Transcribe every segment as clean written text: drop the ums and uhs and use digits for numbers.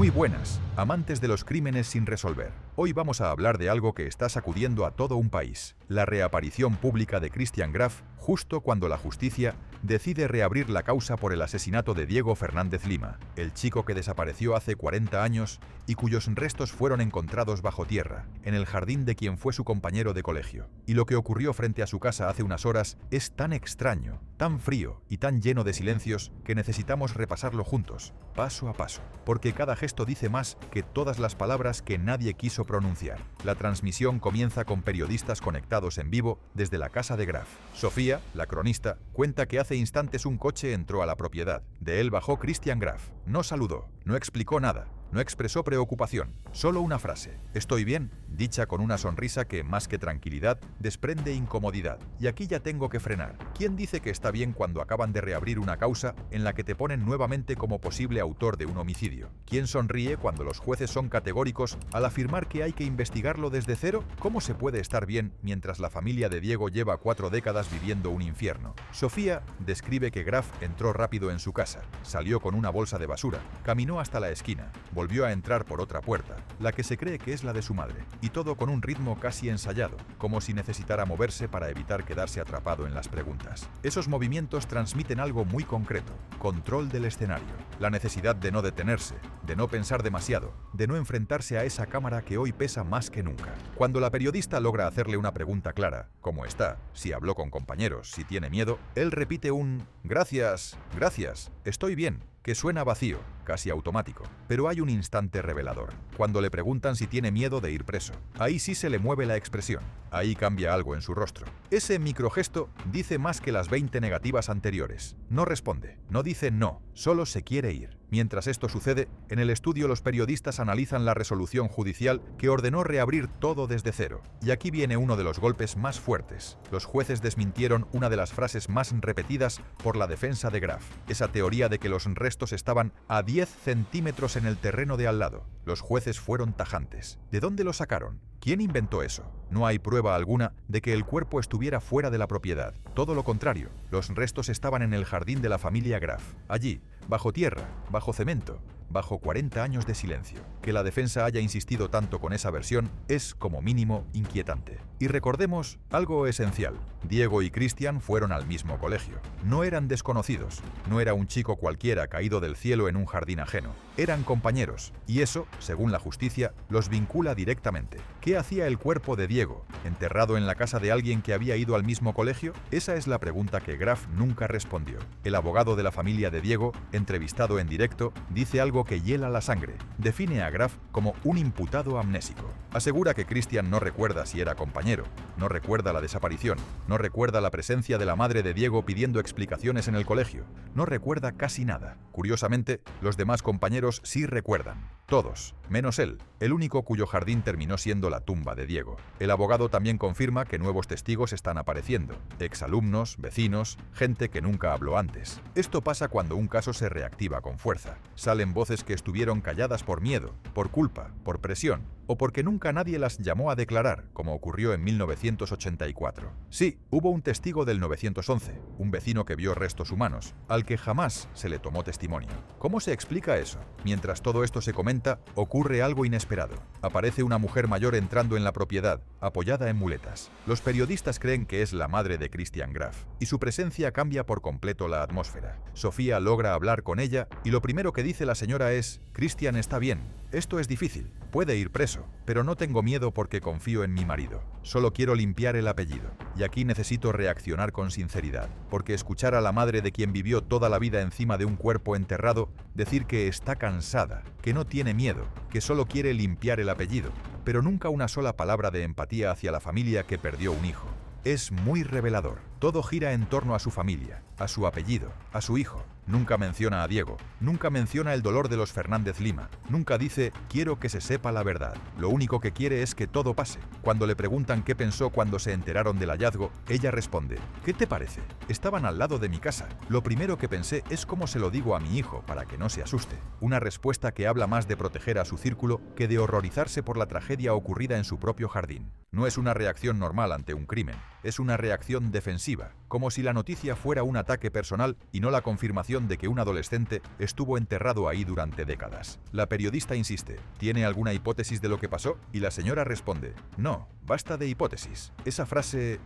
Muy buenas, amantes de los crímenes sin resolver. Hoy vamos a hablar de algo que está sacudiendo a todo un país: la reaparición pública de Christian Graf, justo cuando la justicia decide reabrir la causa por el asesinato de Diego Fernández Lima, el chico que desapareció hace 40 años y cuyos restos fueron encontrados bajo tierra, en el jardín de quien fue su compañero de colegio. Y lo que ocurrió frente a su casa hace unas horas es tan extraño, tan frío y tan lleno de silencios que necesitamos repasarlo juntos, paso a paso, porque cada gesto dice más que todas las palabras que nadie quiso pronunciar. La transmisión comienza con periodistas conectados en vivo desde la casa de Graf. Sofía, la cronista, cuenta que hace instantes un coche entró a la propiedad. De él bajó Christian Graf. No saludó, no explicó nada, no expresó preocupación, solo una frase: «Estoy bien», dicha con una sonrisa que, más que tranquilidad, desprende incomodidad. Y aquí ya tengo que frenar. ¿Quién dice que está bien cuando acaban de reabrir una causa en la que te ponen nuevamente como posible autor de un homicidio? ¿Quién sonríe cuando los jueces son categóricos al afirmar que hay que investigarlo desde cero? ¿Cómo se puede estar bien mientras la familia de Diego lleva 4 décadas viviendo un infierno? Sofía describe que Graf entró rápido en su casa, salió con una bolsa de basura, caminó hasta la esquina, volvió a entrar por otra puerta, la que se cree que es la de su madre, y todo con un ritmo casi ensayado, como si necesitara moverse para evitar quedarse atrapado en las preguntas. Esos movimientos transmiten algo muy concreto: control del escenario, la necesidad de no detenerse, de no pensar demasiado, de no enfrentarse a esa cámara que hoy pesa más que nunca. Cuando la periodista logra hacerle una pregunta clara: ¿cómo está?, si habló con compañeros, si tiene miedo, él repite un «gracias, gracias, estoy bien», que suena vacío, casi automático. Pero hay un instante revelador, cuando le preguntan si tiene miedo de ir preso. Ahí sí se le mueve la expresión, ahí cambia algo en su rostro. Ese microgesto dice más que las 20 negativas anteriores. No responde, no dice no, solo se quiere ir. Mientras esto sucede, en el estudio los periodistas analizan la resolución judicial que ordenó reabrir todo desde cero. Y aquí viene uno de los golpes más fuertes. Los jueces desmintieron una de las frases más repetidas por la defensa de Graf, esa teoría de que los restos estaban a 10 centímetros en el terreno de al lado. Los jueces fueron tajantes. ¿De dónde lo sacaron? ¿Quién inventó eso? No hay prueba alguna de que el cuerpo estuviera fuera de la propiedad. Todo lo contrario, los restos estaban en el jardín de la familia Graf. Allí, bajo tierra, bajo cemento, bajo 40 años de silencio. Que la defensa haya insistido tanto con esa versión es, como mínimo, inquietante. Y recordemos algo esencial: Diego y Christian fueron al mismo colegio. No eran desconocidos, no era un chico cualquiera caído del cielo en un jardín ajeno. Eran compañeros, y eso, según la justicia, los vincula directamente. ¿Qué hacía el cuerpo de Diego, enterrado en la casa de alguien que había ido al mismo colegio? Esa es la pregunta que Graf nunca respondió. El abogado de la familia de Diego, entrevistado en directo, dice algo que hiela la sangre. Define a Graf como un imputado amnésico. Asegura que Christian no recuerda si era compañero, no recuerda la desaparición, no recuerda la presencia de la madre de Diego pidiendo explicaciones en el colegio, no recuerda casi nada. Curiosamente, los demás compañeros sí recuerdan. Todos, menos él, el único cuyo jardín terminó siendo la tumba de Diego. El abogado también confirma que nuevos testigos están apareciendo: exalumnos, vecinos, gente que nunca habló antes. Esto pasa cuando un caso se reactiva con fuerza. Salen voces que estuvieron calladas por miedo, por culpa, por presión, o porque nunca nadie las llamó a declarar, como ocurrió en 1984. Sí, hubo un testigo del 911, un vecino que vio restos humanos, al que jamás se le tomó testimonio. ¿Cómo se explica eso? Mientras todo esto se comenta, ocurre algo inesperado. Aparece una mujer mayor entrando en la propiedad, apoyada en muletas. Los periodistas creen que es la madre de Christian Graf, y su presencia cambia por completo la atmósfera. Sofía logra hablar con ella, y lo primero que dice la señora es: «Christian está bien. Esto es difícil. Puede ir preso, pero no tengo miedo porque confío en mi marido. Solo quiero limpiar el apellido». Y aquí necesito reaccionar con sinceridad, porque escuchar a la madre de quien vivió toda la vida encima de un cuerpo enterrado decir que está cansada, que no tiene miedo, que solo quiere limpiar el apellido, pero nunca una sola palabra de empatía hacia la familia que perdió un hijo, es muy revelador. Todo gira en torno a su familia, a su apellido, a su hijo. Nunca menciona a Diego, nunca menciona el dolor de los Fernández Lima, nunca dice «quiero que se sepa la verdad». Lo único que quiere es que todo pase. Cuando le preguntan qué pensó cuando se enteraron del hallazgo, ella responde: «¿Qué te parece? Estaban al lado de mi casa. Lo primero que pensé es cómo se lo digo a mi hijo para que no se asuste». Una respuesta que habla más de proteger a su círculo que de horrorizarse por la tragedia ocurrida en su propio jardín. No es una reacción normal ante un crimen, es una reacción defensiva. defensiva, como si la noticia fuera un ataque personal y no la confirmación de que un adolescente estuvo enterrado ahí durante décadas. La periodista insiste, ¿tiene alguna hipótesis de lo que pasó? Y la señora responde, no, basta de hipótesis. Esa frase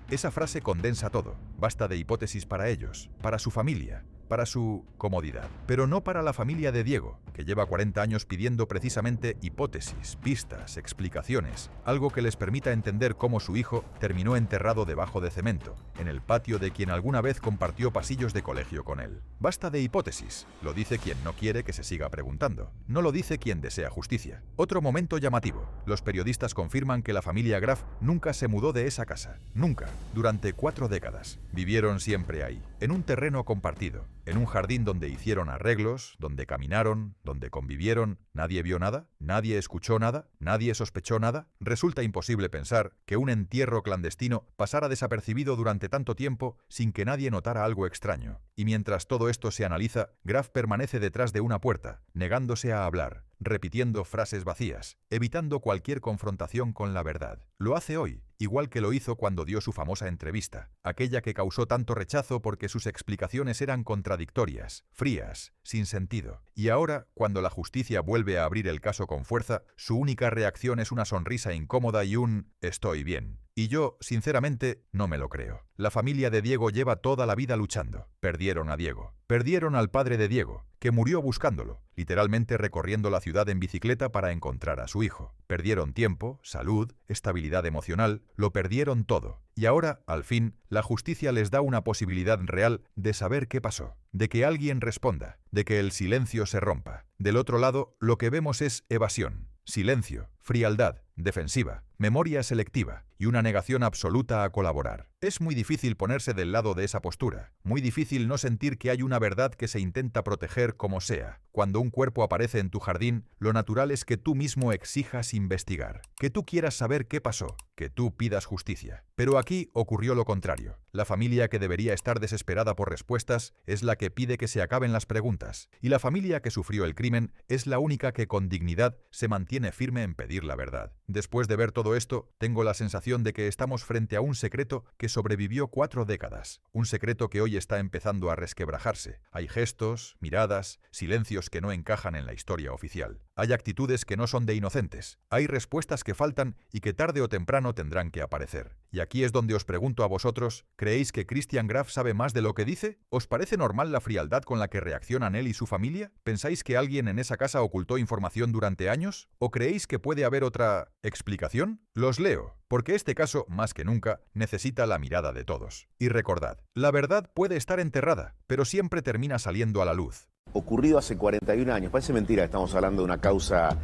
condensa todo. Basta de hipótesis para ellos, para su familia, para su comodidad. Pero no para la familia de Diego, que lleva 40 años pidiendo precisamente hipótesis, pistas, explicaciones, algo que les permita entender cómo su hijo terminó enterrado debajo de cemento, en el patio de quien alguna vez compartió pasillos de colegio con él. Basta de hipótesis, lo dice quien no quiere que se siga preguntando, no lo dice quien desea justicia. Otro momento llamativo, los periodistas confirman que la familia Graf nunca se mudó de esa casa, nunca, durante 4 décadas. Vivieron siempre ahí, en un terreno compartido, en un jardín donde hicieron arreglos, donde caminaron, donde convivieron. ¿Nadie vio nada? ¿Nadie escuchó nada? ¿Nadie sospechó nada? Resulta imposible pensar que un entierro clandestino pasara desapercibido durante tanto tiempo sin que nadie notara algo extraño. Y mientras todo esto se analiza, Graf permanece detrás de una puerta, negándose a hablar, repitiendo frases vacías, evitando cualquier confrontación con la verdad. Lo hace hoy, igual que lo hizo cuando dio su famosa entrevista, aquella que causó tanto rechazo porque sus explicaciones eran contradictorias, frías, sin sentido. Y ahora, cuando la justicia vuelve a abrir el caso con fuerza, su única reacción es una sonrisa incómoda y un «estoy bien». Y yo, sinceramente, no me lo creo. La familia de Diego lleva toda la vida luchando. Perdieron a Diego. Perdieron al padre de Diego, que murió buscándolo, literalmente recorriendo la ciudad en bicicleta para encontrar a su hijo. Perdieron tiempo, salud, estabilidad emocional, lo perdieron todo. Y ahora, al fin, la justicia les da una posibilidad real de saber qué pasó, de que alguien responda, de que el silencio se rompa. Del otro lado, lo que vemos es evasión, silencio, frialdad, defensiva, memoria selectiva y una negación absoluta a colaborar. Es muy difícil ponerse del lado de esa postura, muy difícil no sentir que hay una verdad que se intenta proteger como sea. Cuando un cuerpo aparece en tu jardín, lo natural es que tú mismo exijas investigar, que tú quieras saber qué pasó, que tú pidas justicia. Pero aquí ocurrió lo contrario. La familia que debería estar desesperada por respuestas es la que pide que se acaben las preguntas, y la familia que sufrió el crimen es la única que con dignidad se mantiene firme en pedir la verdad. Después de ver todo esto, tengo la sensación de que estamos frente a un secreto que sobrevivió 4 décadas, un secreto que hoy está empezando a resquebrajarse. Hay gestos, miradas, silencios que no encajan en la historia oficial. Hay actitudes que no son de inocentes, hay respuestas que faltan y que tarde o temprano tendrán que aparecer. Y aquí es donde os pregunto a vosotros, ¿creéis que Christian Graf sabe más de lo que dice? ¿Os parece normal la frialdad con la que reaccionan él y su familia? ¿Pensáis que alguien en esa casa ocultó información durante años? ¿O creéis que puede haber otra explicación? Los leo, porque este caso, más que nunca, necesita la mirada de todos. Y recordad, la verdad puede estar enterrada, pero siempre termina saliendo a la luz. Ocurrido hace 41 años, parece mentira que estamos hablando de una causa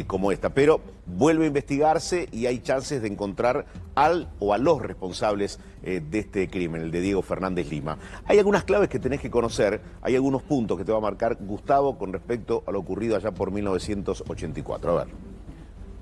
como esta, pero vuelve a investigarse y hay chances de encontrar al o a los responsables de este crimen, el de Diego Fernández Lima. Hay algunas claves que tenés que conocer, hay algunos puntos que te va a marcar Gustavo con respecto a lo ocurrido allá por 1984. A ver.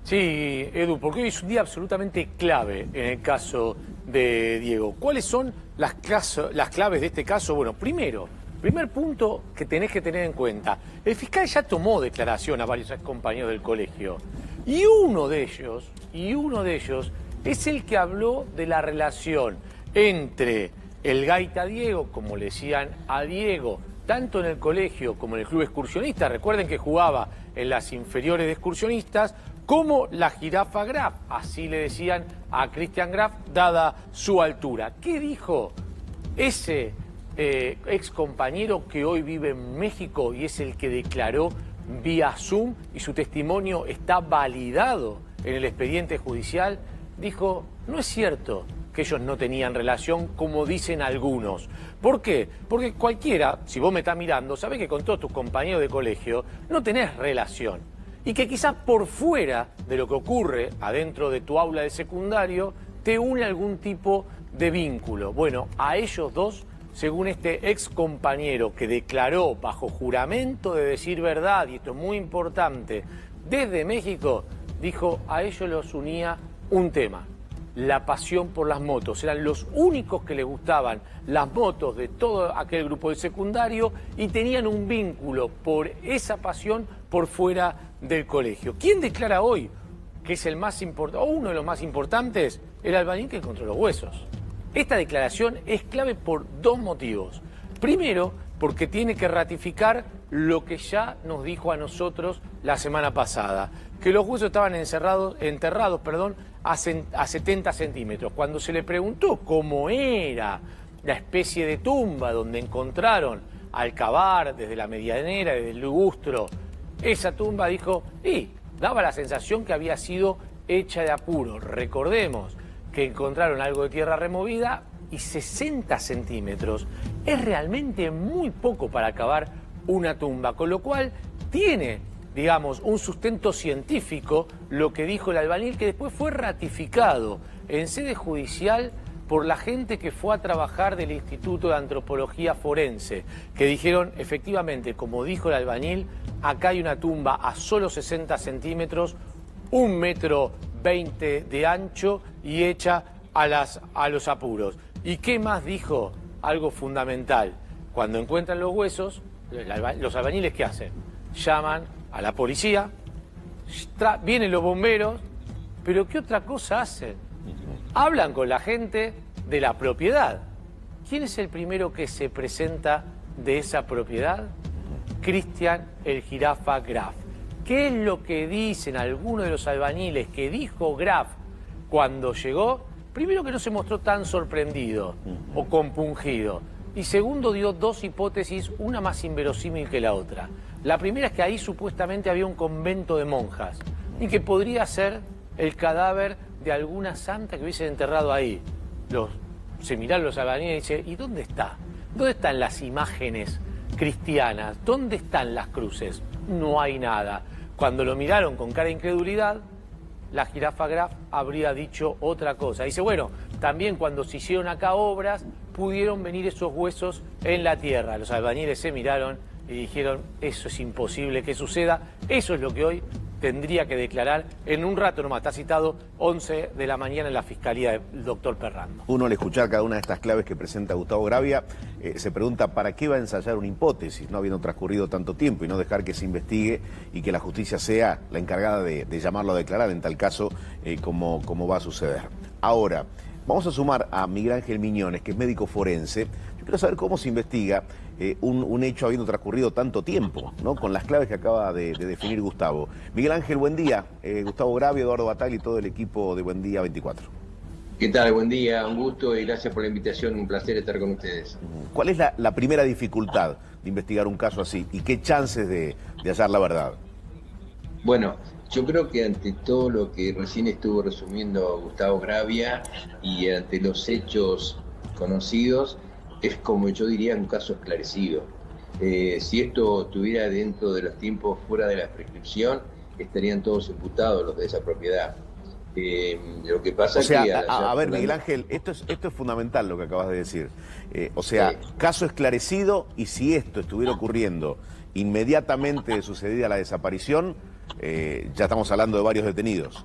Sí, Edu, porque hoy es un día absolutamente clave en el caso de Diego. ¿Cuáles son las claves de este caso? Bueno, primer punto que tenés que tener en cuenta. El fiscal ya tomó declaración a varios compañeros del colegio. Y uno de ellos es el que habló de la relación entre el gaita Diego, como le decían a Diego, tanto en el colegio como en el club excursionista. Recuerden que jugaba en las inferiores de excursionistas, como la jirafa Graf, así le decían a Christian Graf, dada su altura. ¿Qué dijo ese ex compañero que hoy vive en México y es el que declaró vía Zoom y su testimonio está validado en el expediente judicial? Dijo, no es cierto que ellos no tenían relación como dicen algunos. ¿Por qué? Porque cualquiera, si vos me estás mirando, sabés que con todos tus compañeros de colegio no tenés relación. Y que quizás por fuera de lo que ocurre adentro de tu aula de secundario te une algún tipo de vínculo. Bueno, a ellos dos, según este ex compañero que declaró bajo juramento de decir verdad, y esto es muy importante, desde México, dijo, a ellos los unía un tema, la pasión por las motos. Eran los únicos que les gustaban las motos de todo aquel grupo de secundario y tenían un vínculo por esa pasión por fuera del colegio. ¿Quién declara hoy que es el más importante, o uno de los más importantes? El albañil que encontró los huesos. Esta declaración es clave por dos motivos. Primero, porque tiene que ratificar lo que ya nos dijo a nosotros la semana pasada, que los huesos estaban enterrados a 70 centímetros. Cuando se le preguntó cómo era la especie de tumba donde encontraron al cavar desde la medianera, desde el lugustro, esa tumba, dijo, daba la sensación que había sido hecha de apuro. Recordemos que encontraron algo de tierra removida y 60 centímetros es realmente muy poco para cavar una tumba, con lo cual tiene, digamos, un sustento científico lo que dijo el albañil, que después fue ratificado en sede judicial por la gente que fue a trabajar del Instituto de Antropología Forense, que dijeron, efectivamente, como dijo el albañil, acá hay una tumba a solo 60 centímetros, 1,20 m de ancho y hecha a los apuros. ¿Y qué más dijo? Algo fundamental. Cuando encuentran los huesos, los albañiles, ¿qué hacen? Llaman a la policía, vienen los bomberos, pero ¿qué otra cosa hacen? Hablan con la gente de la propiedad. ¿Quién es el primero que se presenta de esa propiedad? Cristian el Jirafa Graf. ¿Qué es lo que dicen algunos de los albañiles que dijo Graf cuando llegó? Primero, que no se mostró tan sorprendido o compungido. Y segundo, dio dos hipótesis, una más inverosímil que la otra. La primera es que ahí supuestamente había un convento de monjas y que podría ser el cadáver de alguna santa que hubiese enterrado ahí. Se miraron los albañiles y dicen, ¿y dónde está? ¿Dónde están las imágenes cristianas? ¿Dónde están las cruces? No hay nada. Cuando lo miraron con cara de incredulidad, la Jirafa Graf habría dicho otra cosa. Dice, bueno, también cuando se hicieron acá obras, pudieron venir esos huesos en la tierra. Los albañiles se miraron y dijeron, eso es imposible que suceda. Eso es lo que hoy tendría que declarar en un rato nomás. Está citado 11 de la mañana en la Fiscalía del doctor Perrando. Uno, al escuchar cada una de estas claves que presenta Gustavo Gravia, se pregunta para qué va a ensayar una hipótesis, no habiendo transcurrido tanto tiempo, y no dejar que se investigue y que la justicia sea la encargada de llamarlo a declarar en tal caso como va a suceder. Ahora, vamos a sumar a Miguel Ángel Miñones, que es médico forense. Yo quiero saber cómo se investiga un hecho habiendo transcurrido tanto tiempo, ¿no? Con las claves que acaba de definir Gustavo. Miguel Ángel, buen día. Gustavo Gravia, Eduardo Bataglia y todo el equipo de Buen Día 24. ¿Qué tal? Buen día, un gusto y gracias por la invitación, un placer estar con ustedes. ¿Cuál es la primera dificultad de investigar un caso así y qué chances de hallar la verdad? Bueno, yo creo que ante todo lo que recién estuvo resumiendo Gustavo Gravia y ante los hechos conocidos, es como yo diría un caso esclarecido. Si esto estuviera dentro de los tiempos fuera de la prescripción, estarían todos imputados los de esa propiedad. Lo que pasa es que... A ver, Miguel Ángel, esto es fundamental lo que acabas de decir. Caso esclarecido, y si esto estuviera ocurriendo inmediatamente sucedida la desaparición, ya estamos hablando de varios detenidos.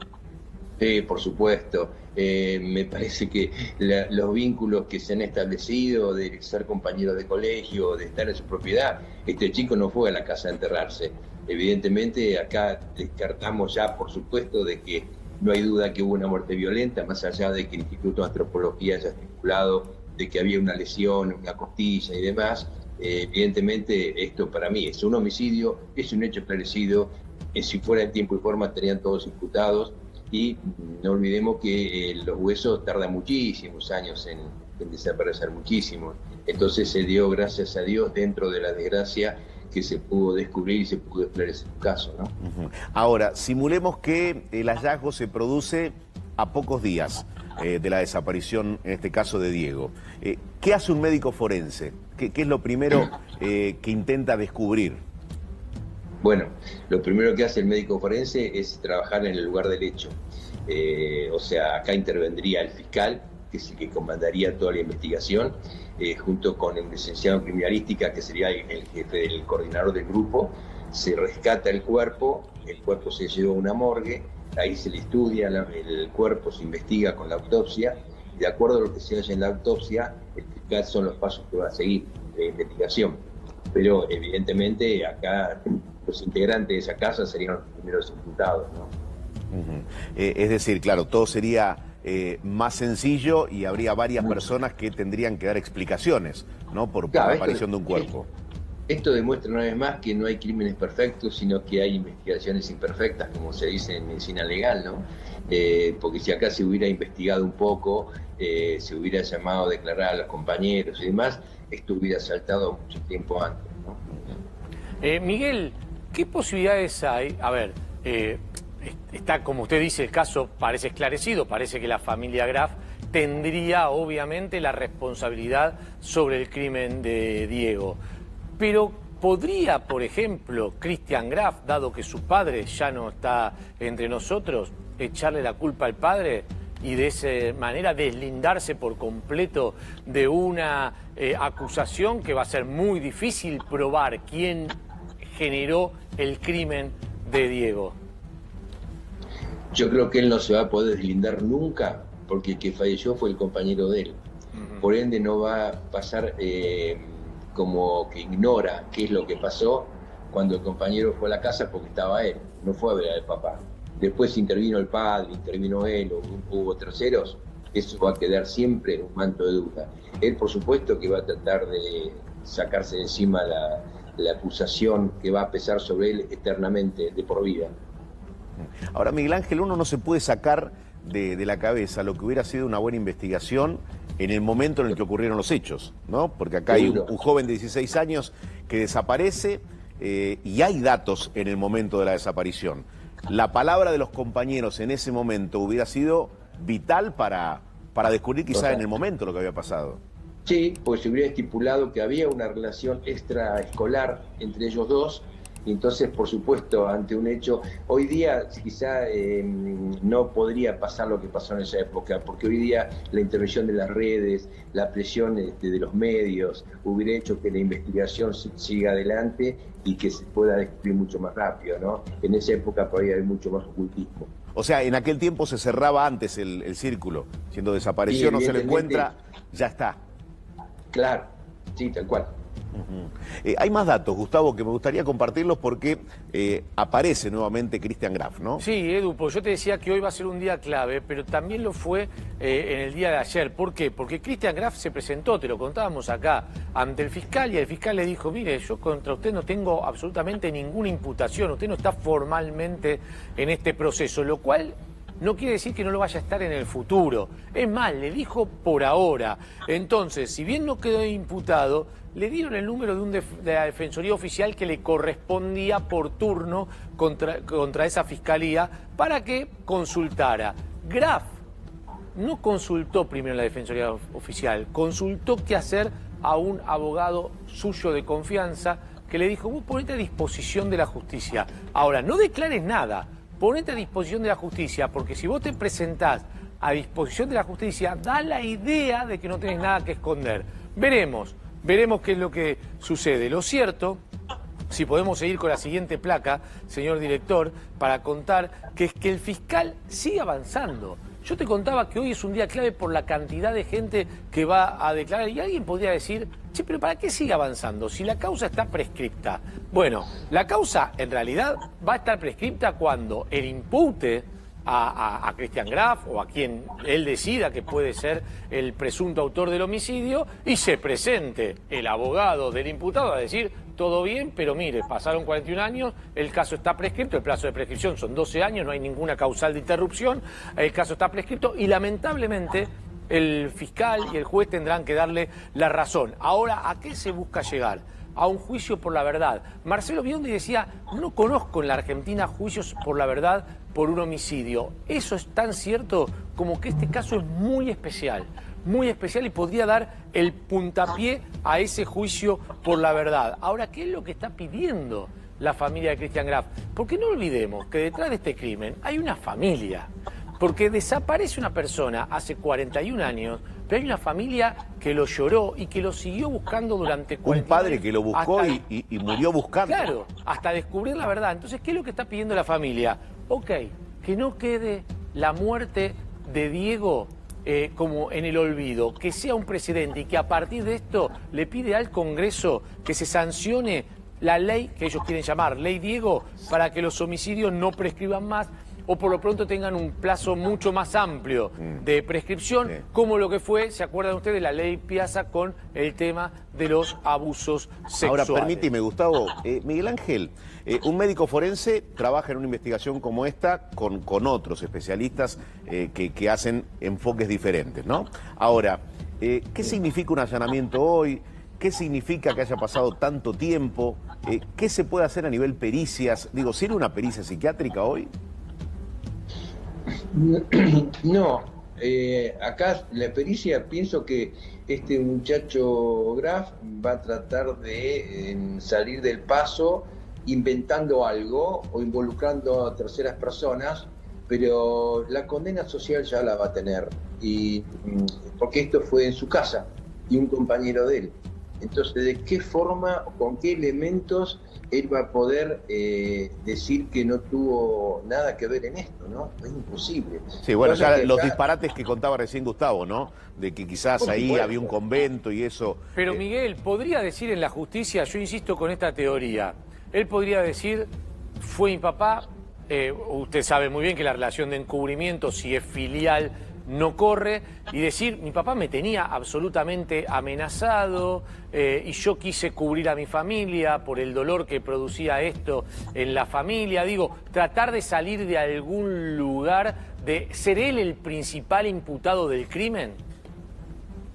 Por supuesto. Me parece que los vínculos que se han establecido de ser compañeros de colegio, de estar en su propiedad, este chico no fue a la casa a enterrarse. Evidentemente acá descartamos ya, por supuesto, de que no hay duda que hubo una muerte violenta, más allá de que el Instituto de Antropología haya estipulado de que había una lesión, una costilla y demás. Evidentemente esto para mí es un homicidio, es un hecho esclarecido. Si fuera en tiempo y forma estarían todos imputados. Y no olvidemos que los huesos tardan muchísimos años en desaparecer, muchísimos. Entonces se dio, gracias a Dios, dentro de la desgracia, que se pudo descubrir y se pudo esclarecer un caso, ¿no? Ahora, simulemos que el hallazgo se produce a pocos días de la desaparición, en este caso de Diego. ¿Qué hace un médico forense? ¿Qué es lo primero que intenta descubrir? Bueno, lo primero que hace el médico forense es trabajar en el lugar del hecho. O sea, acá intervendría el fiscal, que es el que comandaría toda la investigación, junto con el licenciado en criminalística, que sería el jefe del coordinador del grupo. Se rescata el cuerpo se lleva a una morgue, ahí se le estudia el cuerpo, se investiga con la autopsia, y de acuerdo a lo que se haya en la autopsia, el fiscal son los pasos que va a seguir de investigación. Pero evidentemente acá los integrantes de esa casa serían los primeros imputados, ¿no? Es decir, claro, todo sería más sencillo y habría varias personas que tendrían que dar explicaciones, ¿no? Por Claro, la aparición de un cuerpo. Esto demuestra una vez más que no hay crímenes perfectos, sino que hay investigaciones imperfectas, como se dice en medicina legal, ¿no? Porque si acá se hubiera investigado un poco, se hubiera llamado a declarar a los compañeros y demás, esto hubiera saltado mucho tiempo antes, ¿no? Miguel, ¿qué posibilidades hay? A ver, está, como usted dice, el caso parece esclarecido, parece que la familia Graf tendría obviamente la responsabilidad sobre el crimen de Diego. Pero ¿podría, por ejemplo, Christian Graf, dado que su padre ya no está entre nosotros, echarle la culpa al padre y de esa manera deslindarse por completo de una acusación que va a ser muy difícil probar quién generó el crimen de Diego? Yo creo que él no se va a poder deslindar nunca, porque el que falleció fue el compañero de él. Por ende no va a pasar como que ignora qué es lo que pasó cuando el compañero fue a la casa, porque estaba él, no fue a ver al papá. Después intervino el padre, intervino él, o hubo terceros, eso va a quedar siempre un manto de duda. Él, por supuesto, que va a tratar de sacarse de encima la acusación que va a pesar sobre él eternamente, de por vida. Ahora, Miguel Ángel, uno no se puede sacar de la cabeza lo que hubiera sido una buena investigación en el momento en el que ocurrieron los hechos, ¿no? Porque acá hay un joven de 16 años que desaparece y hay datos en el momento de la desaparición. La palabra de los compañeros en ese momento hubiera sido vital para descubrir quizá en el momento lo que había pasado. Sí, pues se hubiera estipulado que había una relación extraescolar entre ellos dos. Y entonces, por supuesto, ante un hecho, hoy día quizá no podría pasar lo que pasó en esa época, porque hoy día la intervención de las redes, la presión de los medios, hubiera hecho que la investigación siga adelante y que se pueda descubrir mucho más rápido, ¿no? En esa época podría haber mucho más ocultismo. O sea, en aquel tiempo se cerraba antes el círculo, siendo desapareció, no se le encuentra, ya está. Claro, sí, tal cual. Hay más datos, Gustavo, que me gustaría compartirlos porque aparece nuevamente Christian Graf, ¿no? Sí, Edu, pues yo te decía que hoy va a ser un día clave, pero también lo fue en el día de ayer. ¿Por qué? Porque Christian Graf se presentó, te lo contábamos acá, ante el fiscal, y el fiscal le dijo: mire, yo contra usted no tengo absolutamente ninguna imputación, usted no está formalmente en este proceso, lo cual no quiere decir que no lo vaya a estar en el futuro. Es más, le dijo por ahora. Entonces, si bien no quedó imputado, le dieron el número de la Defensoría Oficial que le correspondía por turno contra esa fiscalía para que consultara. Graf no consultó primero la Defensoría Oficial, consultó qué hacer a un abogado suyo de confianza que le dijo: vos ponete a disposición de la justicia. Ahora, no declares nada, ponete a disposición de la justicia, porque si vos te presentás a disposición de la justicia, da la idea de que no tenés nada que esconder. Veremos qué es lo que sucede. Lo cierto, si podemos seguir con la siguiente placa, señor director, para contar que es que el fiscal sigue avanzando. Yo te contaba que hoy es un día clave por la cantidad de gente que va a declarar, y alguien podría decir: che, pero ¿para qué sigue avanzando si la causa está prescripta? Bueno, la causa en realidad va a estar prescripta cuando el impute a Christian Graf o a quien él decida que puede ser el presunto autor del homicidio, y se presente el abogado del imputado a decir: todo bien, pero mire, pasaron 41 años, el caso está prescripto, el plazo de prescripción son 12 años, no hay ninguna causal de interrupción, el caso está prescripto, y lamentablemente el fiscal y el juez tendrán que darle la razón. Ahora, ¿a qué se busca llegar? A un juicio por la verdad. Marcelo Biondi decía: no conozco en la Argentina juicios por la verdad por un homicidio. Eso es tan cierto como que este caso es muy especial y podría dar el puntapié a ese juicio por la verdad. Ahora, ¿qué es lo que está pidiendo la familia de Christian Graf? Porque no olvidemos que detrás de este crimen hay una familia. Porque desaparece una persona hace 41 años, pero hay una familia que lo lloró y que lo siguió buscando durante 40 años. Un padre que lo buscó y murió buscando. Claro, hasta descubrir la verdad. Entonces, ¿qué es lo que está pidiendo la familia? Ok, que no quede la muerte de Diego como en el olvido, que sea un precedente y que a partir de esto le pide al Congreso que se sancione la ley que ellos quieren llamar Ley Diego para que los homicidios no prescriban más. o por lo pronto tengan un plazo mucho más amplio de prescripción, como lo que fue, ¿se acuerdan ustedes, la ley Piazza con el tema de los abusos sexuales? Ahora, permíteme, Gustavo, Miguel Ángel, un médico forense trabaja en una investigación como esta con otros especialistas que hacen enfoques diferentes, ¿no? Ahora, ¿qué significa un allanamiento hoy? ¿Qué significa que haya pasado tanto tiempo? ¿Qué se puede hacer a nivel pericias? Digo, ¿sirve una pericia psiquiátrica hoy? No, acá la pericia, pienso que este muchacho Graf va a tratar de salir del paso inventando algo o involucrando a terceras personas, pero la condena social ya la va a tener, y porque esto fue en su casa y un compañero de él. Entonces, ¿de qué forma o con qué elementos él va a poder decir que no tuvo nada que ver en esto, ¿no? Es imposible. Sí, bueno, ya los disparates que contaba recién Gustavo, ¿no? De que quizás ahí había un convento y eso... Pero Miguel, podría decir en la justicia, yo insisto con esta teoría, él podría decir, fue mi papá, usted sabe muy bien que la relación de encubrimiento, si es filial, no corre, y decir, mi papá me tenía absolutamente amenazado y yo quise cubrir a mi familia por el dolor que producía esto en la familia. Digo, tratar de salir de algún lugar, de ser él el principal imputado del crimen.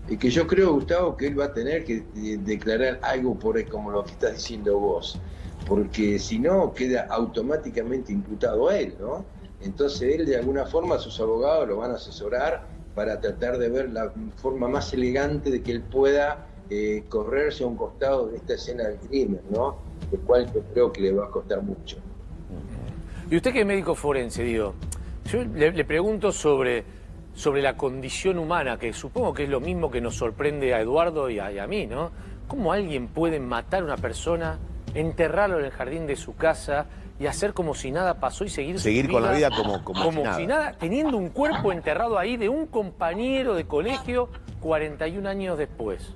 Y que yo creo, Gustavo, que él va a tener que declarar algo como lo que estás diciendo vos, porque si no queda automáticamente imputado a él, ¿no? Entonces él, de alguna forma, sus abogados lo van a asesorar para tratar de ver la forma más elegante de que él pueda correrse a un costado de esta escena del crimen, ¿no? Lo cual yo creo que le va a costar mucho. Y usted que es médico forense, digo, yo le pregunto sobre la condición humana, que supongo que es lo mismo que nos sorprende a Eduardo y a mí, ¿no? ¿Cómo alguien puede matar a una persona, enterrarlo en el jardín de su casa y hacer como si nada pasó y seguir con la vida como si nada, teniendo un cuerpo enterrado ahí de un colegio 41 años después?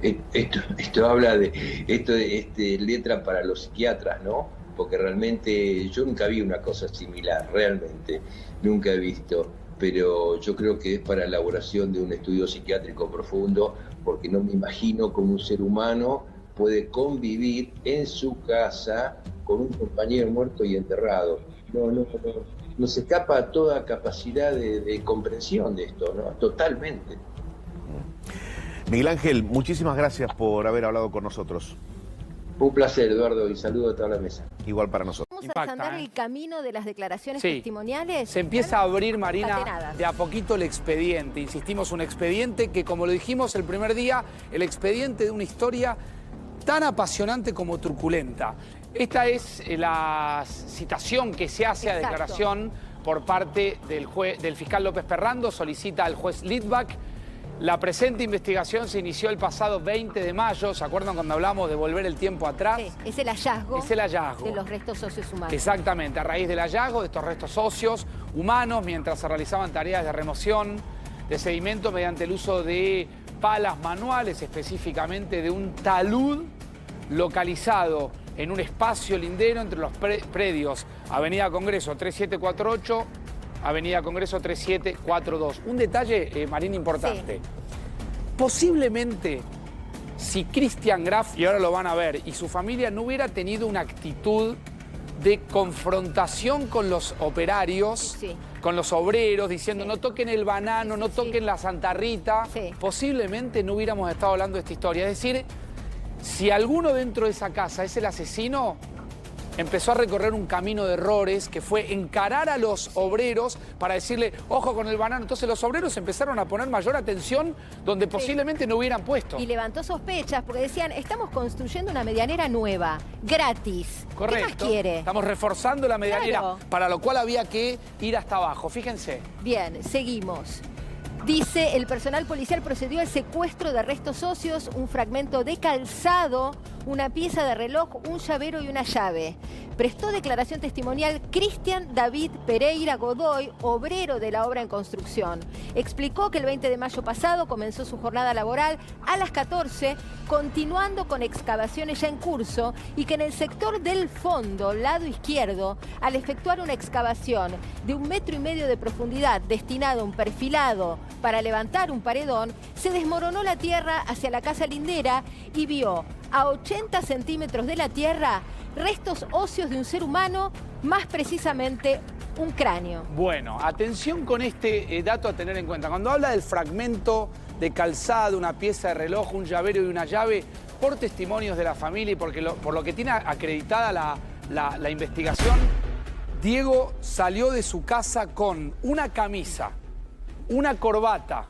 Esto habla de letra para los psiquiatras, ¿no? Porque realmente yo nunca vi una cosa similar, realmente nunca he visto, pero yo creo que es para elaboración de un estudio psiquiátrico profundo, porque no me imagino cómo un ser humano puede convivir en su casa con un compañero muerto y enterrado. No se escapa a toda capacidad de comprensión de esto, ¿no? Totalmente. Miguel Ángel, muchísimas gracias por haber hablado con nosotros. Un placer, Eduardo, y saludo a toda la mesa. Igual para nosotros. Vamos a desandar el camino de las declaraciones testimoniales. Se empieza a abrir, Marina, de a poquito el expediente. Insistimos, un expediente que, como lo dijimos el primer día, el expediente de una historia tan apasionante como truculenta. Esta es la citación que se hace a declaración por parte del fiscal López Perrando, solicita al juez Litvak. La presente investigación se inició el pasado 20 de mayo, ¿se acuerdan cuando hablamos de volver el tiempo atrás? Sí, es el hallazgo. Es el hallazgo de los restos óseos humanos. Exactamente, a raíz del hallazgo de estos restos óseos humanos, mientras se realizaban tareas de remoción, de sedimento mediante el uso de palas manuales, específicamente de un talud localizado en un espacio lindero entre los predios Avenida Congreso 3748, Avenida Congreso 3742. Un detalle, Marina, importante. Sí. Posiblemente, si Christian Graf, y ahora lo van a ver, y su familia no hubiera tenido una actitud de confrontación con los operarios, con los obreros, diciendo no toquen el banano, no toquen la Santa Rita, posiblemente no hubiéramos estado hablando de esta historia. Es decir, si alguno dentro de esa casa es el asesino, empezó a recorrer un camino de errores que fue encarar a los obreros para decirle, ojo con el banano. Entonces los obreros empezaron a poner mayor atención donde posiblemente no hubieran puesto. Y levantó sospechas porque decían, estamos construyendo una medianera nueva, gratis. Correcto. ¿Qué más quiere? Estamos reforzando la medianera, para lo cual había que ir hasta abajo. Fíjense. Bien, seguimos. Dice, el personal policial procedió al secuestro de restos óseos, un fragmento de calzado, una pieza de reloj, un llavero y una llave. Prestó declaración testimonial Cristian David Pereira Godoy, obrero de la obra en construcción. Explicó que el 20 de mayo pasado comenzó su jornada laboral a las 14, continuando con excavaciones ya en curso, y que en el sector del fondo, lado izquierdo, al efectuar una excavación de 1,5 metros de profundidad destinado a un perfilado para levantar un paredón, se desmoronó la tierra hacia la casa lindera y vio a 80 centímetros de la tierra restos óseos de un ser humano, más precisamente un cráneo. Bueno, atención con este dato a tener en cuenta. Cuando habla del fragmento de calzado, una pieza de reloj, un llavero y una llave, por testimonios de la familia y por lo que tiene acreditada la investigación, Diego salió de su casa con una camisa, una corbata,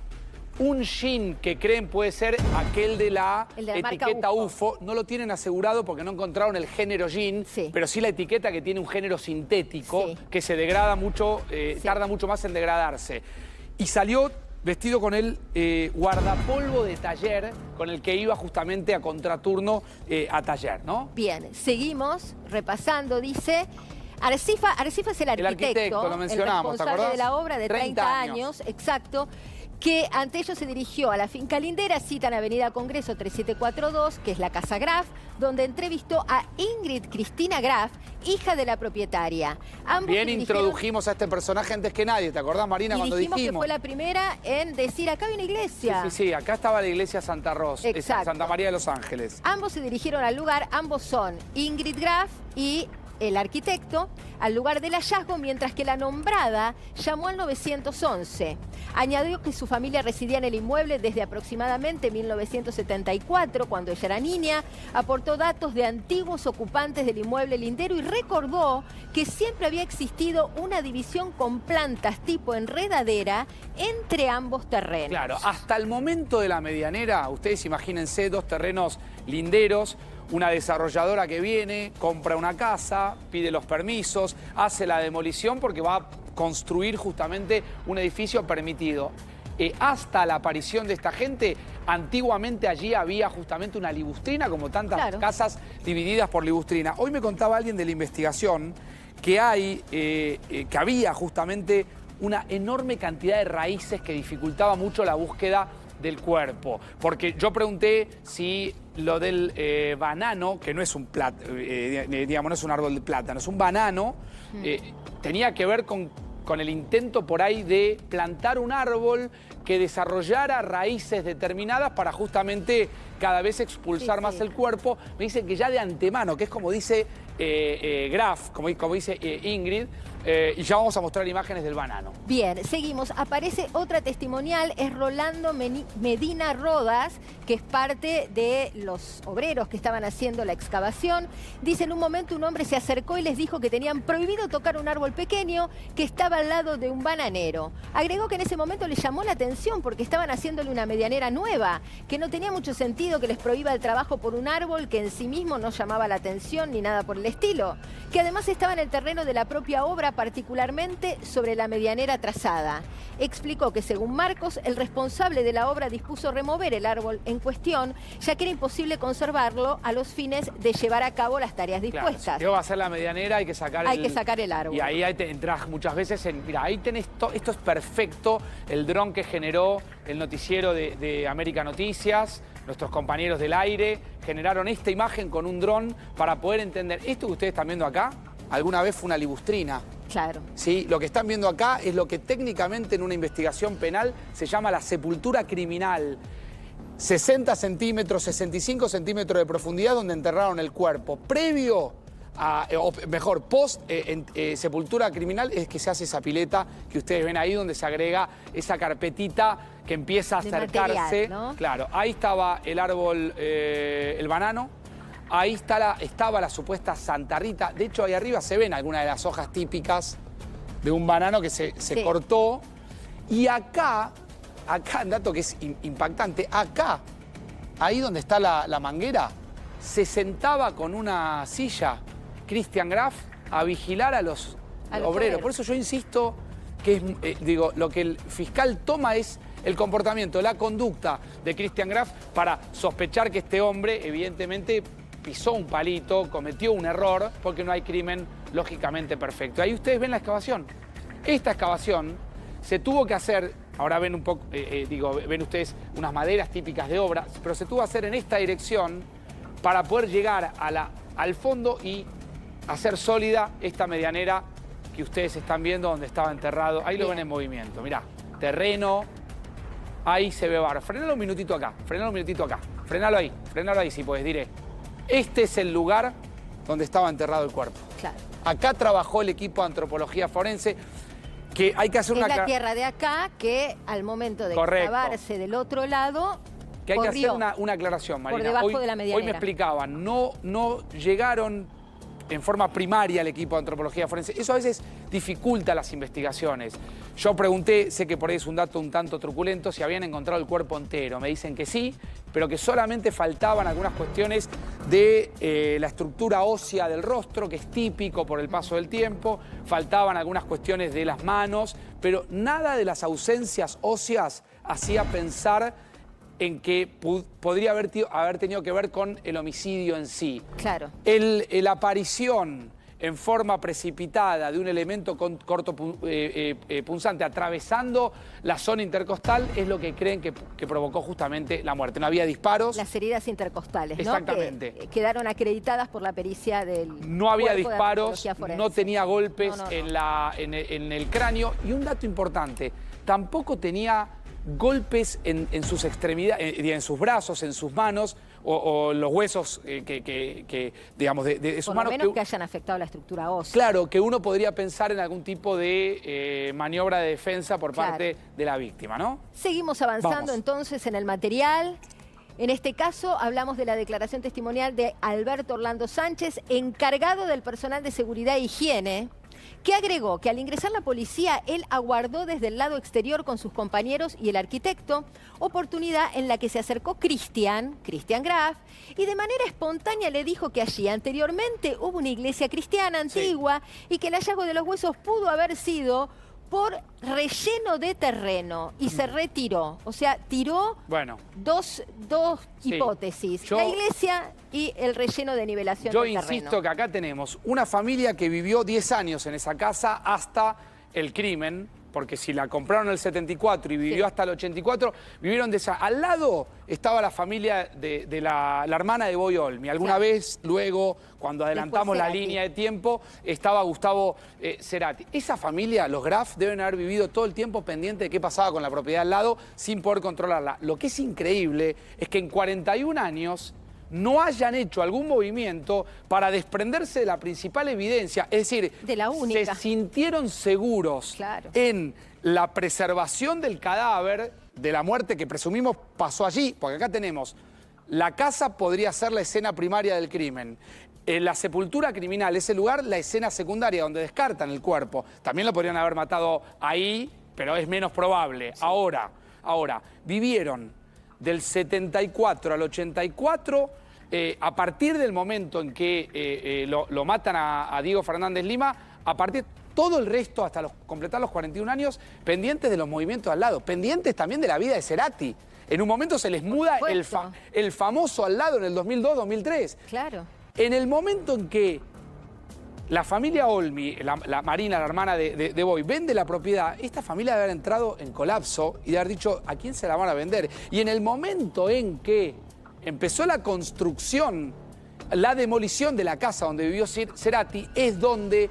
un jean que creen puede ser aquel de la etiqueta UFO. No lo tienen asegurado porque no encontraron el género jean, pero sí la etiqueta que tiene un género sintético que se degrada mucho, tarda mucho más en degradarse. Y salió vestido con el guardapolvo de taller con el que iba justamente a contraturno a taller, ¿no? Bien, seguimos repasando, dice... Arcifa es el arquitecto, lo mencionamos, el responsable de la obra de 30 años, exacto, que ante ello se dirigió a la finca lindera, cita en Avenida Congreso 3742, que es la Casa Graf, donde entrevistó a Ingrid Cristina Graf, hija de la propietaria. Bien introdujimos a este personaje antes que nadie, ¿te acordás, Marina, cuando dijimos? Que fue la primera en decir, acá hay una iglesia. Sí, acá estaba la iglesia Santa Rosa, Santa María de los Ángeles. Ambos se dirigieron al lugar, ambos son Ingrid Graf y el arquitecto, al lugar del hallazgo, mientras que la nombrada llamó al 911. Añadió que su familia residía en el inmueble desde aproximadamente 1974, cuando ella era niña. Aportó datos de antiguos ocupantes del inmueble lindero y recordó que siempre había existido una división con plantas tipo enredadera entre ambos terrenos. Claro, hasta el momento de la medianera, ustedes imagínense 2 terrenos linderos, una desarrolladora que viene, compra una casa, pide los permisos, hace la demolición porque va a construir justamente un edificio permitido. Hasta la aparición de esta gente, antiguamente allí había justamente una libustrina, como tantas casas divididas por libustrina. Hoy me contaba alguien de la investigación que había justamente una enorme cantidad de raíces que dificultaba mucho la búsqueda del cuerpo. Porque yo pregunté si lo del banano, que no es un digamos, no es un árbol de plátano, es un banano, tenía que ver con el intento por ahí de plantar un árbol que desarrollara raíces determinadas para justamente cada vez expulsar más el cuerpo. Me dicen que ya de antemano, que es como dice Graf, como dice Ingrid, y ya vamos a mostrar imágenes del banano. Bien, seguimos. Aparece otra testimonial, es Rolando Medina Rodas, que es parte de los obreros que estaban haciendo la excavación. Dice, en un momento un hombre se acercó y les dijo que tenían prohibido tocar un árbol pequeño que estaba al lado de un bananero. Agregó que en ese momento les llamó la atención porque estaban haciéndole una medianera nueva, que no tenía mucho sentido que les prohíba el trabajo por un árbol que en sí mismo no llamaba la atención ni nada por el estilo, que además estaba en el terreno de la propia obra, particularmente sobre la medianera trazada. Explicó que según Marcos, el responsable de la obra dispuso remover el árbol en cuestión, ya que era imposible conservarlo a los fines de llevar a cabo las tareas dispuestas. Claro, si va a hacer la medianera, hay que sacar el árbol. Y ahí entras muchas veces en... Mira, ahí tenés esto es perfecto, el dron que generó el noticiero de América Noticias. Nuestros compañeros del aire generaron esta imagen con un dron para poder entender. Esto que ustedes están viendo acá, alguna vez fue una libustrina. Claro. ¿Sí? Lo que están viendo acá es lo que técnicamente en una investigación penal se llama la sepultura criminal. 60 centímetros, 65 centímetros de profundidad donde enterraron el cuerpo. Previo a, o mejor, post sepultura criminal es que se hace esa pileta que ustedes ven ahí donde se agrega esa carpetita que empieza a acercarse. Material, ¿no? Claro, ahí estaba el árbol, el banano. Ahí estaba la supuesta Santa Rita. De hecho, ahí arriba se ven algunas de las hojas típicas de un banano que se cortó. Y acá, un dato que es impactante, acá, ahí donde está la manguera, se sentaba con una silla Cristian Graf a vigilar a los obreros. Por eso yo insisto que lo que el fiscal toma es el comportamiento, la conducta de Cristian Graf para sospechar que este hombre, evidentemente, pisó un palito, cometió un error, porque no hay crimen lógicamente perfecto. Ahí ustedes ven la excavación. Esta excavación se tuvo que hacer, ahora ven un poco, ven ustedes unas maderas típicas de obra, pero se tuvo que hacer en esta dirección para poder llegar al fondo y hacer sólida esta medianera que ustedes están viendo donde estaba enterrado. Ahí lo ven en movimiento, mirá, terreno, ahí se ve barro. Frenalo un minutito acá, frenalo ahí si puedes, diré. Este es el lugar donde estaba enterrado el cuerpo. Claro. Acá trabajó el equipo de antropología forense, que hay que hacer Es una... la tierra de acá que al momento de Correcto. excavarse del otro lado, Que hay que corrió hacer una aclaración, Marina. por debajo de la Hoy me medianera. explicaban, no llegaron en forma primaria al equipo de antropología forense. Eso a veces dificulta las investigaciones. Yo pregunté, sé que por ahí es un dato un tanto truculento, si habían encontrado el cuerpo entero. Me dicen que sí, pero que solamente faltaban algunas cuestiones de la estructura ósea del rostro, que es típico por el paso del tiempo. Faltaban algunas cuestiones de las manos, pero nada de las ausencias óseas hacía pensar en que podría haber tenido que ver con el homicidio en sí. Claro. La aparición en forma precipitada de un elemento punzante atravesando la zona intercostal es lo que creen que provocó justamente la muerte. No había disparos. Las heridas intercostales, ¿no? Exactamente. Que quedaron acreditadas por la pericia del No había cuerpo de disparos, antropología forense. no tenía golpes No. en el cráneo. Y un dato importante, tampoco tenía golpes en sus extremidades, en sus brazos, en sus manos, o los huesos digamos, de sus Por lo manos. menos que hayan afectado la estructura ósea. Claro, que uno podría pensar en algún tipo de maniobra de defensa por parte de la víctima, ¿no? Seguimos avanzando Vamos. entonces en el material. En este caso hablamos de la declaración testimonial de Alberto Orlando Sánchez, encargado del personal de seguridad e higiene, que agregó que al ingresar la policía, él aguardó desde el lado exterior con sus compañeros y el arquitecto, oportunidad en la que se acercó Cristian Graf, y de manera espontánea le dijo que allí anteriormente hubo una iglesia cristiana antigua y que el hallazgo de los huesos pudo haber sido por relleno de terreno y se retiró. O sea, tiró dos hipótesis, la iglesia y el relleno de nivelación del terreno. Yo insisto que acá tenemos una familia que vivió 10 años en esa casa hasta el crimen, porque si la compraron en el 74 y vivió hasta el 84, vivieron de esa. Al lado estaba la familia de la hermana de Boy Olmi. Alguna vez, luego, cuando adelantamos la línea de tiempo, estaba Gustavo Cerati. Esa familia, los Graf, deben haber vivido todo el tiempo pendiente de qué pasaba con la propiedad al lado sin poder controlarla. Lo que es increíble es que en 41 años no hayan hecho algún movimiento para desprenderse de la principal evidencia, es decir, de la única. Se sintieron seguros en la preservación del cadáver, de la muerte que presumimos pasó allí, porque acá tenemos, la casa podría ser la escena primaria del crimen, la sepultura criminal, ese lugar, la escena secundaria donde descartan el cuerpo, también lo podrían haber matado ahí, pero es menos probable. Ahora, vivieron del 74 al 84, a partir del momento en que lo matan a Diego Fernández Lima, a partir todo el resto, hasta completar los 41 años, pendientes de los movimientos al lado, pendientes también de la vida de Cerati. En un momento se les muda el famoso al lado en el 2002-2003. Claro. En el momento en que la familia Olmi, la Marina, la hermana de Boy, vende la propiedad, esta familia debe haber entrado en colapso y de haber dicho, ¿a quién se la van a vender? Y en el momento en que empezó la construcción, la demolición de la casa donde vivió Cerati, es donde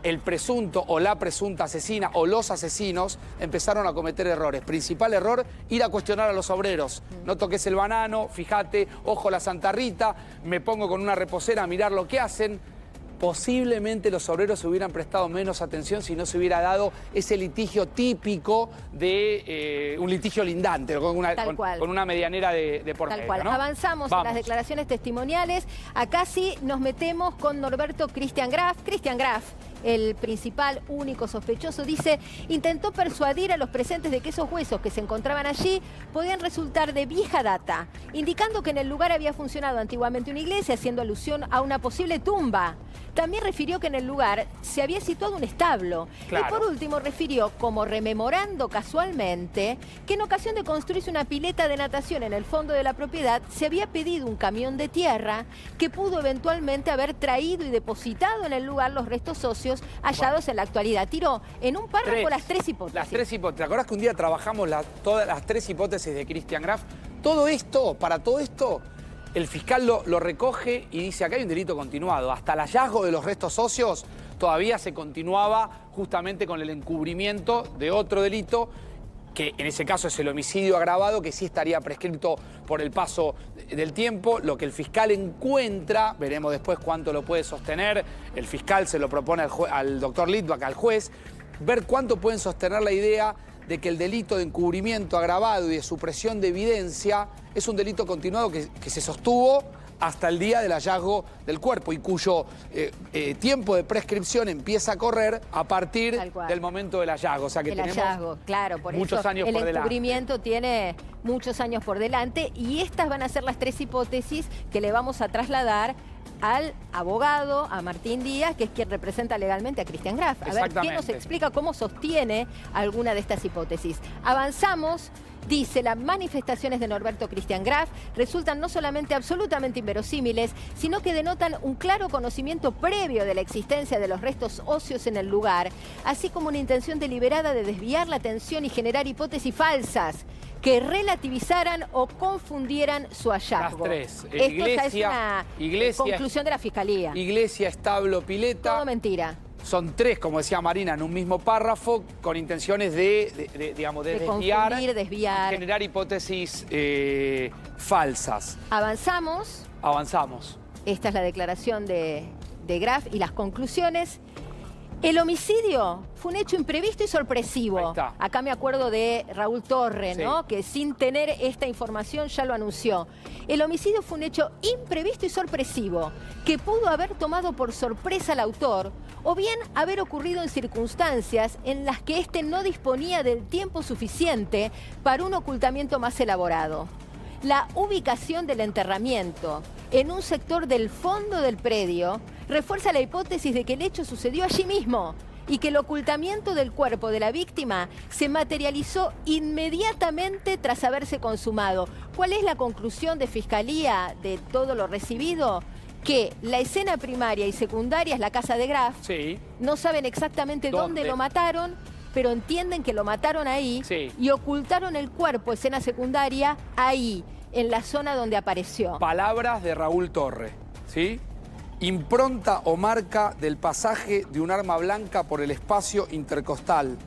el presunto o la presunta asesina o los asesinos empezaron a cometer errores. Principal error, ir a cuestionar a los obreros. No toques el banano, fíjate, ojo la Santa Rita, me pongo con una reposera a mirar lo que hacen. Posiblemente los obreros se hubieran prestado menos atención si no se hubiera dado ese litigio típico de un litigio lindante, con una medianera de por medio, ¿no? Avanzamos en las declaraciones testimoniales. Acá sí nos metemos con Norberto Cristian Graf. Cristian Graf, el principal, único sospechoso, dice, intentó persuadir a los presentes de que esos huesos que se encontraban allí podían resultar de vieja data, indicando que en el lugar había funcionado antiguamente una iglesia, haciendo alusión a una posible tumba. También refirió que en el lugar se había situado un establo. Claro. Y por último refirió, como rememorando casualmente, que en ocasión de construirse una pileta de natación en el fondo de la propiedad, se había pedido un camión de tierra que pudo eventualmente haber traído y depositado en el lugar los restos óseos hallados en la actualidad. Tiró en un párrafo las tres hipótesis. Las tres hipótesis. ¿Te acuerdas que un día trabajamos todas las tres hipótesis de Christian Graf? Todo esto, para todo esto, el fiscal lo recoge y dice, acá hay un delito continuado. Hasta el hallazgo de los restos óseos todavía se continuaba justamente con el encubrimiento de otro delito, que en ese caso es el homicidio agravado, que sí estaría prescripto por el paso del tiempo. Lo que el fiscal encuentra, veremos después cuánto lo puede sostener, el fiscal se lo propone al doctor Litvak, al juez, ver cuánto pueden sostener la idea de que el delito de encubrimiento agravado y de supresión de evidencia es un delito continuado que se sostuvo hasta el día del hallazgo del cuerpo y cuyo tiempo de prescripción empieza a correr a partir del momento del hallazgo. O sea que tenemos hallazgo, claro, por muchos eso años por delante. El encubrimiento tiene muchos años por delante y estas van a ser las tres hipótesis que le vamos a trasladar al abogado, a Martín Díaz, que es quien representa legalmente a Christian Graf. A ver, ¿quién nos explica cómo sostiene alguna de estas hipótesis? Avanzamos. Dice, las manifestaciones de Norberto Christian Graf resultan no solamente absolutamente inverosímiles, sino que denotan un claro conocimiento previo de la existencia de los restos óseos en el lugar, así como una intención deliberada de desviar la atención y generar hipótesis falsas que relativizaran o confundieran su hallazgo. Las tres. Esto ya es una conclusión de la Fiscalía. Iglesia, establo, pileta. Todo mentira. Son tres, como decía Marina, en un mismo párrafo, con intenciones de desviar, generar hipótesis falsas. Avanzamos. Avanzamos. Esta es la declaración de Graf y las conclusiones. El homicidio fue un hecho imprevisto y sorpresivo. Acá me acuerdo de Raúl Torre, ¿no? Que sin tener esta información ya lo anunció. El homicidio fue un hecho imprevisto y sorpresivo que pudo haber tomado por sorpresa al autor o bien haber ocurrido en circunstancias en las que éste no disponía del tiempo suficiente para un ocultamiento más elaborado. La ubicación del enterramiento en un sector del fondo del predio refuerza la hipótesis de que el hecho sucedió allí mismo y que el ocultamiento del cuerpo de la víctima se materializó inmediatamente tras haberse consumado. ¿Cuál es la conclusión de Fiscalía de todo lo recibido? Que la escena primaria y secundaria es la casa de Graf. Sí. No saben exactamente dónde lo mataron, pero entienden que lo mataron ahí y ocultaron el cuerpo, escena secundaria, ahí, en la zona donde apareció. Palabras de Raúl Torre, ¿sí? Impronta o marca del pasaje de un arma blanca por el espacio intercostal,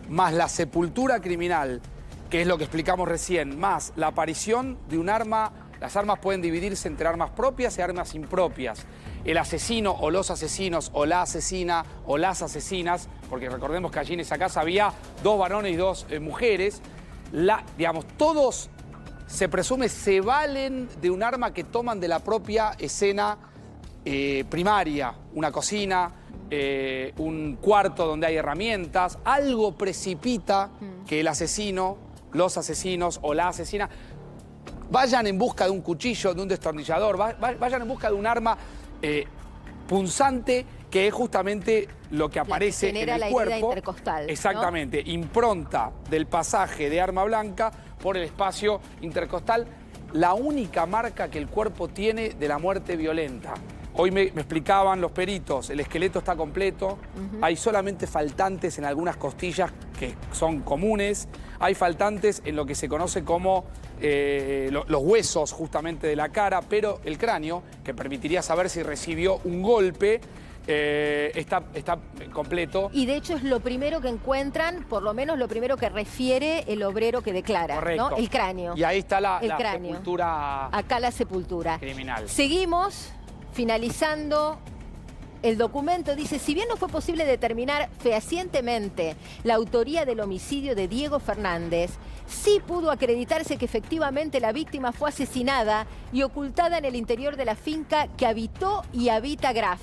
más la sepultura criminal, que es lo que explicamos recién, más la aparición de un arma. Las armas pueden dividirse entre armas propias y armas impropias. El asesino o los asesinos o la asesina o las asesinas, porque recordemos que allí en esa casa había 2 varones y 2 mujeres, todos se presume se valen de un arma que toman de la propia escena primaria, una cocina, un cuarto donde hay herramientas. Algo precipita que el asesino, los asesinos o la asesina vayan en busca de un cuchillo, de un destornillador, vayan en busca de un arma punzante, que es justamente lo que aparece en el cuerpo. Herida intercostal. Exactamente, ¿no? Impronta del pasaje de arma blanca por el espacio intercostal, la única marca que el cuerpo tiene de la muerte violenta. Hoy me explicaban los peritos, el esqueleto está completo, hay solamente faltantes en algunas costillas que son comunes, hay faltantes en lo que se conoce como los huesos justamente de la cara, pero el cráneo, que permitiría saber si recibió un golpe, está completo. Y de hecho es lo primero que encuentran, por lo menos lo primero que refiere el obrero que declara, ¿no? El cráneo. Y ahí está la sepultura. Acá la sepultura. Criminal. Seguimos. Finalizando el documento, dice, si bien no fue posible determinar fehacientemente la autoría del homicidio de Diego Fernández, sí pudo acreditarse que efectivamente la víctima fue asesinada y ocultada en el interior de la finca que habitó y habita Graf.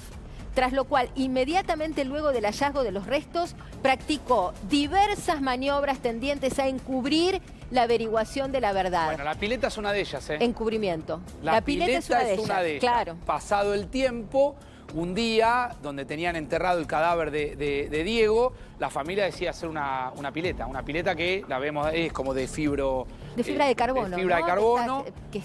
tras lo cual, inmediatamente luego del hallazgo de los restos, practicó diversas maniobras tendientes a encubrir la averiguación de la verdad. Bueno, la pileta es una de ellas, ¿eh? Encubrimiento. La pileta es una de ellas. Claro. Pasado el tiempo, un día donde tenían enterrado el cadáver de Diego, la familia decía hacer una pileta que la vemos, es como de fibra de carbono. De fibra de carbono. Que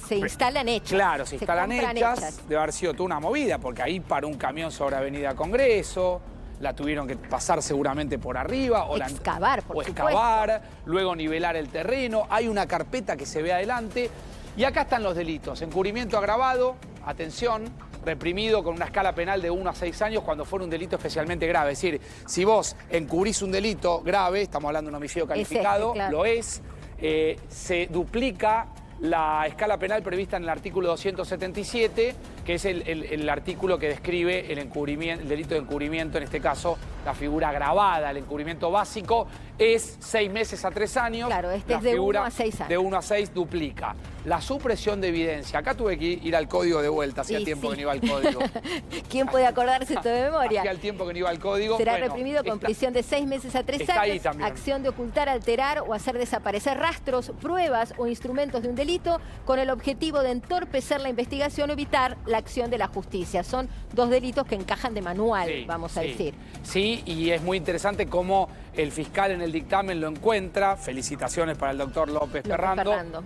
se instalan hechas. Claro, se instalan hechas. Debe haber sido toda una movida, porque ahí paró un camión sobre Avenida Congreso, la tuvieron que pasar seguramente por arriba. O excavar, por supuesto. Excavar, luego nivelar el terreno. Hay una carpeta que se ve adelante. Y acá están los delitos. Encubrimiento agravado, atención, reprimido con una escala penal de 1 a 6 años cuando fuera un delito especialmente grave. Es decir, si vos encubrís un delito grave, estamos hablando de un homicidio calificado, claro. lo es, se duplica la escala penal prevista en el artículo 277, que es el artículo que describe el delito de encubrimiento, en este caso la figura agravada. El encubrimiento básico es 6 meses a 3 años. Claro, este es de 1 a 6 años. De 1 a 6 duplica. La supresión de evidencia. Acá tuve que ir al código de vuelta, hacía tiempo que no iba al código. ¿Quién puede acordarse esto de memoria? Hacía el tiempo que no iba al código. Será reprimido con prisión de 6 meses a 3 años, acción de ocultar, alterar o hacer desaparecer rastros, pruebas o instrumentos de un delito con el objetivo de entorpecer la investigación o evitar la acción de la justicia. Son 2 delitos que encajan de manual, vamos a decir. Sí, y es muy interesante cómo el fiscal en el dictamen lo encuentra. Felicitaciones para el doctor López Perrando.